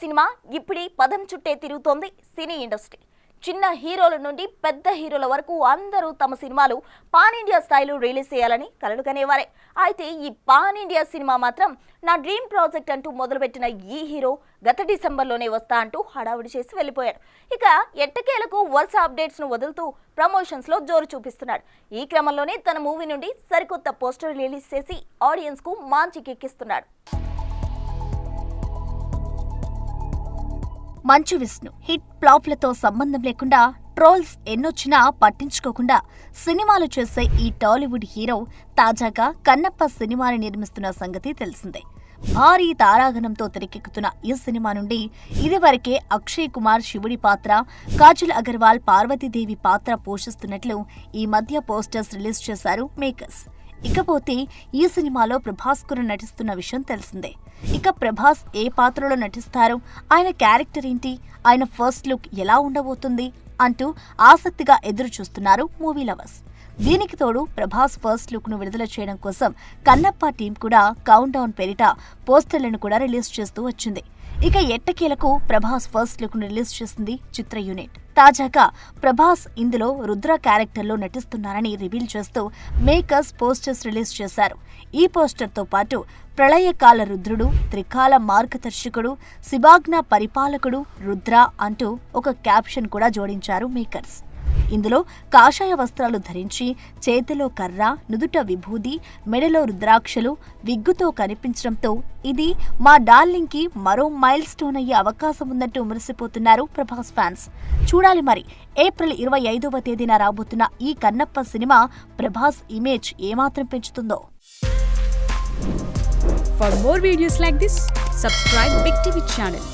Cinema ఇప్పుడే పదం చుట్టే తిరుగుతోంది సినీ ఇండస్ట్రీ. చిన్న హీరోల నుండి పెద్ద హీరోల వరకు అందరూ తమ సినిమాలు పాన్ ఇండియా స్థాయిలో రిలీజ్ చేయాలని కలలు కనేవారే. అయితే ఈ పాన్ ఇండియా సినిమా మాత్రం నా డ్రీమ్ ప్రాజెక్ట్ అంటూ మొదలుపెట్టిన ఈ హీరో గత డిసెంబర్లోనే వస్తా అంటూ హడావుడి చేసి వెళ్ళిపోయాడు. ఇక ఎట్టకేలకు వరుస అప్డేట్స్ ను వదులుతూ ప్రమోషన్స్ లో జోరు చూపిస్తున్నాడు. ఈ క్రమంలోనే తన మూవీ నుండి సరికొత్త పోస్టర్ రిలీజ్ చేసి ఆడియన్స్ కు మాంచికెక్కిస్తున్నాడు. మంచు విష్ణు హిట్ ఫ్లాప్లతో సంబంధం లేకుండా ట్రోల్స్ ఎన్నొచ్చినా పట్టించుకోకుండా సినిమాలు చేసే ఈ టాలీవుడ్ హీరో తాజాగా కన్నప్ప సినిమాని నిర్మిస్తున్న సంగతి తెలిసిందే. భారీ తారాగణంతో తెరకెక్కుతున్న ఈ సినిమా నుండి ఇదివరకే అక్షయ్ కుమార్ శివుడి పాత్ర, కాజల్ అగర్వాల్ పార్వతీదేవి పాత్ర పోషిస్తున్నట్లు ఈ మధ్య పోస్టర్స్ రిలీజ్ చేశారు మేకర్స్. ఇకపోతే ఈ సినిమాలో ప్రభాస్ కూడా నటిస్తున్న విషయం తెలిసిందే. ఇక ప్రభాస్ ఏ పాత్రలో నటిస్తారు, ఆయన క్యారెక్టర్ ఏంటి, ఆయన ఫస్ట్ లుక్ ఎలా ఉండబోతుంది అంటూ ఆసక్తిగా ఎదురు చూస్తున్నారు మూవీ లవర్స్. దీనికి తోడు ప్రభాస్ ఫస్ట్ లుక్ ను విడుదల చేయడం కోసం కన్నప్ప టీం కూడా కౌంట్ డౌన్ పేరిట పోస్టర్లను కూడా రిలీజ్ చేస్తూ వచ్చింది. ఇక ఎట్టకేలకు ప్రభాస్ ఫస్ట్ లుక్ ను రిలీజ్ చేసింది చిత్ర యూనిట్. తాజాగా ప్రభాస్ ఇందులో రుద్ర క్యారెక్టర్లో నటిస్తున్నారని రివీల్ చేస్తూ మేకర్స్ పోస్టర్స్ రిలీజ్ చేశారు. ఈ పోస్టర్తో పాటు ప్రళయకాల రుద్రుడు, త్రికాల మార్గదర్శకుడు, శివాజ్ఞ పరిపాలకుడు రుద్ర అంటూ ఒక క్యాప్షన్ కూడా జోడించారు మేకర్స్. ఇందులో కాషాయ వస్త్రాలు ధరించి, చేతిలో కర్ర, నుదుట విభూది, మెడలో రుద్రాక్షలు, విగ్గుతో కనిపించడంతో ఇది మా డార్లింగ్ కి మరో మైల్ స్టోన్ అయ్యే అవకాశం ఉందంటూ మురిసిపోతున్నారు ప్రభాస్ ఫ్యాన్స్. చూడాలి మరి ఏప్రిల్ 25వ తేదీన రాబోతున్న ఈ కన్నప్ప సినిమా ప్రభాస్ ఇమేజ్ ఏమాత్రం పెంచుతుందో. For more videos like this, subscribe Big TV channel.